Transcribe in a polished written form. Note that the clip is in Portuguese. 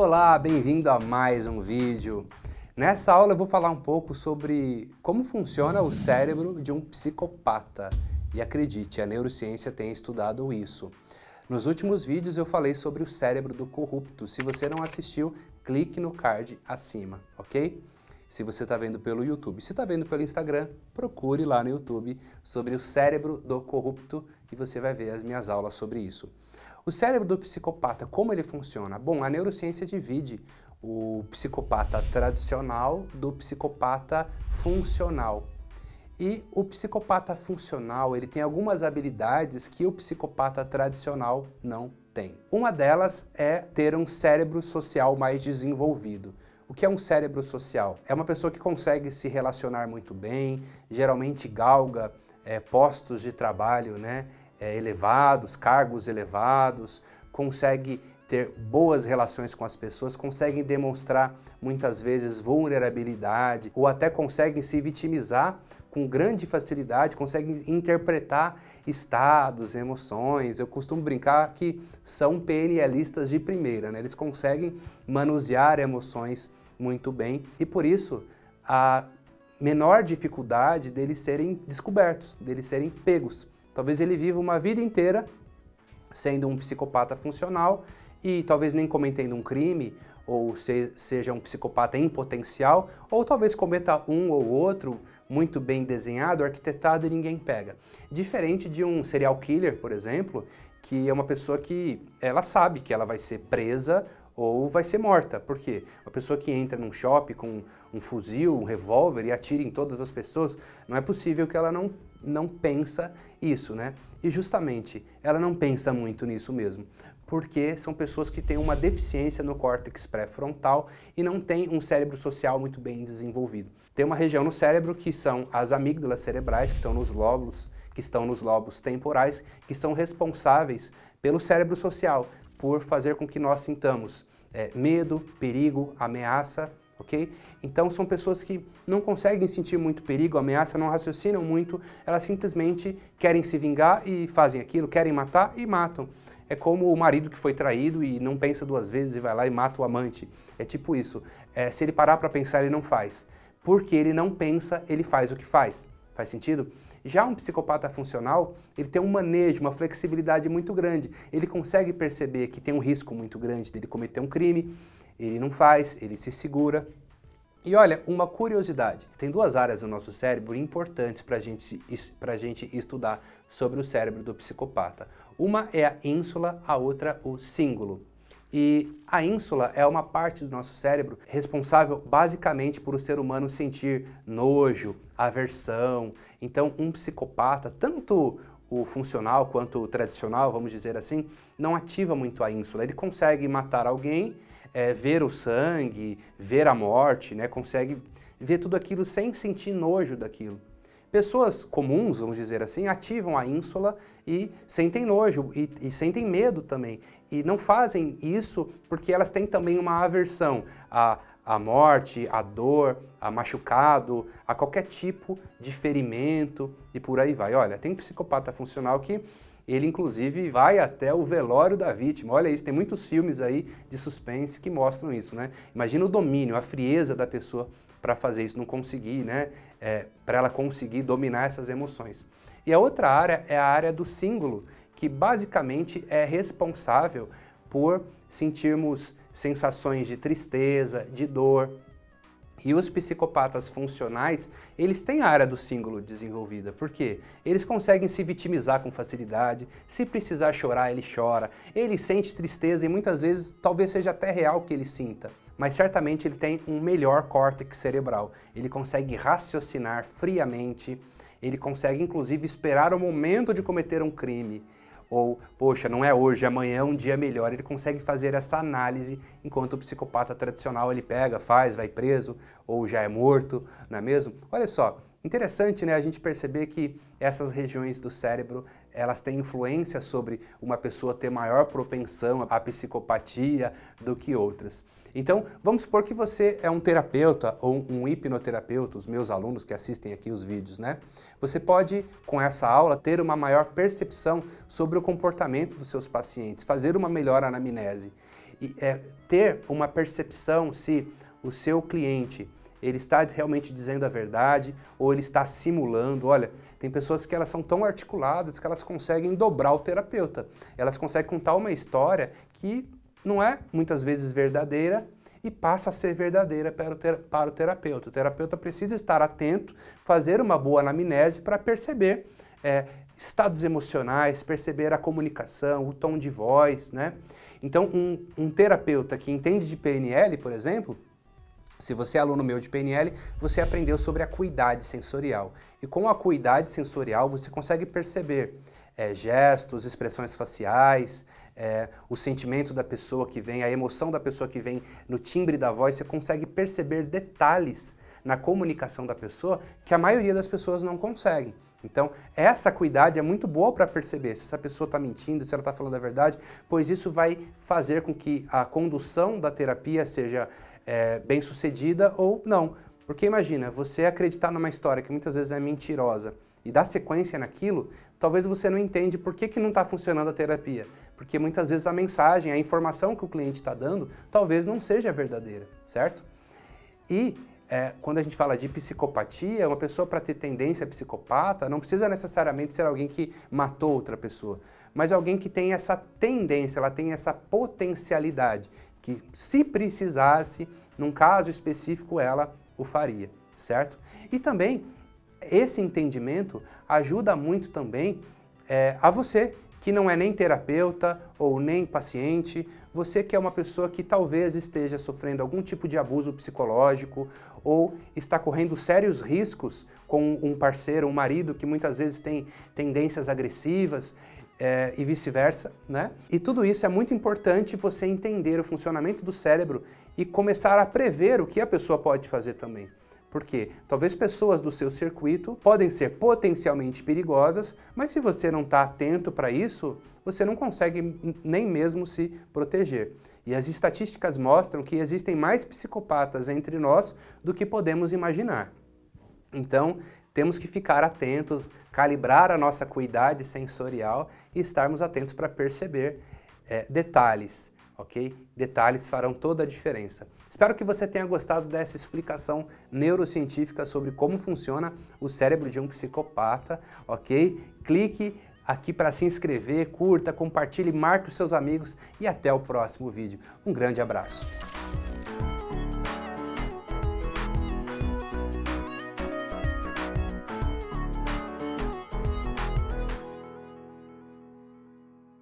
Olá, bem-vindo a mais um vídeo. Nessa aula eu vou falar um pouco sobre como funciona o cérebro de um psicopata. E acredite, a neurociência tem estudado isso. Nos últimos vídeos eu falei sobre o cérebro do corrupto. Se você não assistiu, clique no card acima, ok? Se você está vendo pelo YouTube. Se está vendo pelo Instagram, procure lá no YouTube sobre o cérebro do corrupto e você vai ver as minhas aulas sobre isso. O cérebro do psicopata, como ele funciona? Bom, a neurociência divide o psicopata tradicional do psicopata funcional. E o psicopata funcional, ele tem algumas habilidades que o psicopata tradicional não tem. Uma delas é ter um cérebro social mais desenvolvido. O que é um cérebro social? É uma pessoa que consegue se relacionar muito bem, geralmente galga postos de trabalho, elevados, cargos elevados, consegue ter boas relações com as pessoas, conseguem demonstrar muitas vezes vulnerabilidade ou até conseguem se vitimizar com grande facilidade, conseguem interpretar estados, emoções. Eu costumo brincar que são PNListas de primeira, Eles conseguem manusear emoções muito bem e por isso a menor dificuldade deles serem descobertos, deles serem pegos. Talvez ele viva uma vida inteira sendo um psicopata funcional e talvez nem cometendo um crime, ou seja um psicopata em potencial, ou talvez cometa um ou outro muito bem desenhado, arquitetado e ninguém pega. Diferente de um serial killer, por exemplo, que é uma pessoa que ela sabe que ela vai ser presa ou vai ser morta. Por quê? Uma pessoa que entra num shopping com um fuzil, um revólver e atira em todas as pessoas, não é possível que ela não pensa isso, E justamente, ela não pensa muito nisso mesmo, porque são pessoas que têm uma deficiência no córtex pré-frontal e não têm um cérebro social muito bem desenvolvido. Tem uma região no cérebro que são as amígdalas cerebrais, que estão nos lobos temporais, que são responsáveis pelo cérebro social, por fazer com que nós sintamos medo, perigo, ameaça, ok? Então são pessoas que não conseguem sentir muito perigo, ameaça, não raciocinam muito, elas simplesmente querem se vingar e fazem aquilo, querem matar e matam. É como o marido que foi traído e não pensa duas vezes e vai lá e mata o amante. É tipo isso. Se ele parar para pensar, ele não faz. Porque ele não pensa, ele faz o que faz. Faz sentido? Já um psicopata funcional, ele tem um manejo, uma flexibilidade muito grande. Ele consegue perceber que tem um risco muito grande dele cometer um crime, ele não faz, ele se segura. E olha, uma curiosidade, tem duas áreas do nosso cérebro importantes para a gente estudar sobre o cérebro do psicopata. Uma é a ínsula, a outra o cíngulo. E a ínsula é uma parte do nosso cérebro responsável basicamente por o ser humano sentir nojo, aversão. Então, um psicopata, tanto o funcional quanto o tradicional, vamos dizer assim, não ativa muito a ínsula. Ele consegue matar alguém, ver o sangue, ver a morte, consegue ver tudo aquilo sem sentir nojo daquilo. Pessoas comuns, vamos dizer assim, ativam a ínsula e sentem nojo e sentem medo também. E não fazem isso porque elas têm também uma aversão à morte, à dor, a machucado, a qualquer tipo de ferimento e por aí vai. Olha, tem um psicopata funcional que ele inclusive vai até o velório da vítima. Olha isso, tem muitos filmes aí de suspense que mostram isso, Imagina o domínio, a frieza da pessoa para fazer isso, não conseguir, para ela conseguir dominar essas emoções. E a outra área é a área do cíngulo, que basicamente é responsável por sentirmos sensações de tristeza, de dor. E os psicopatas funcionais, eles têm a área do cíngulo desenvolvida. Por quê? Eles conseguem se vitimizar com facilidade, se precisar chorar, ele chora, ele sente tristeza e muitas vezes talvez seja até real que ele sinta. Mas certamente ele tem um melhor córtex cerebral. Ele consegue raciocinar friamente, ele consegue inclusive esperar o momento de cometer um crime. Ou, poxa, não é hoje, amanhã é um dia melhor. Ele consegue fazer essa análise, enquanto o psicopata tradicional ele pega, faz, vai preso, ou já é morto, não é mesmo? Olha só, interessante, a gente perceber que essas regiões do cérebro, elas têm influência sobre uma pessoa ter maior propensão à psicopatia do que outras. Então, vamos supor que você é um terapeuta ou um hipnoterapeuta, os meus alunos que assistem aqui os vídeos, Você pode, com essa aula, ter uma maior percepção sobre o comportamento dos seus pacientes, fazer uma melhor anamnese. ter uma percepção se o seu cliente ele está realmente dizendo a verdade ou ele está simulando. Olha, tem pessoas que elas são tão articuladas que elas conseguem dobrar o terapeuta. Elas conseguem contar uma história que não é muitas vezes verdadeira e passa a ser verdadeira para o terapeuta. O terapeuta precisa estar atento, fazer uma boa anamnese para perceber estados emocionais, perceber a comunicação, o tom de voz, né? Então, um terapeuta que entende de PNL, por exemplo, se você é aluno meu de PNL, você aprendeu sobre a acuidade sensorial. E com a acuidade sensorial, você consegue perceber gestos, expressões faciais, o sentimento da pessoa que vem, a emoção da pessoa que vem no timbre da voz, você consegue perceber detalhes na comunicação da pessoa que a maioria das pessoas não consegue. Então, essa acuidade é muito boa para perceber se essa pessoa está mentindo, se ela está falando a verdade, pois isso vai fazer com que a condução da terapia seja bem sucedida ou não. Porque imagina, você acreditar numa história que muitas vezes é mentirosa e dar sequência naquilo, talvez você não entende por que não está funcionando a terapia. Porque muitas vezes a mensagem, a informação que o cliente está dando, talvez não seja verdadeira, certo? E quando a gente fala de psicopatia, uma pessoa para ter tendência psicopata não precisa necessariamente ser alguém que matou outra pessoa, mas alguém que tem essa tendência, ela tem essa potencialidade, que se precisasse, num caso específico, ela o faria, certo? E também, esse entendimento ajuda muito também a você, que não é nem terapeuta ou nem paciente, você que é uma pessoa que talvez esteja sofrendo algum tipo de abuso psicológico ou está correndo sérios riscos com um parceiro, um marido que muitas vezes tem tendências agressivas e vice-versa, né? E tudo isso é muito importante você entender o funcionamento do cérebro e começar a prever o que a pessoa pode fazer também. Porque talvez pessoas do seu circuito podem ser potencialmente perigosas, mas se você não está atento para isso, você não consegue nem mesmo se proteger. E as estatísticas mostram que existem mais psicopatas entre nós do que podemos imaginar. Então, temos que ficar atentos, calibrar a nossa acuidade sensorial e estarmos atentos para perceber detalhes, ok? Detalhes farão toda a diferença. Espero que você tenha gostado dessa explicação neurocientífica sobre como funciona o cérebro de um psicopata, ok? Clique aqui para se inscrever, curta, compartilhe, marque os seus amigos e até o próximo vídeo. Um grande abraço!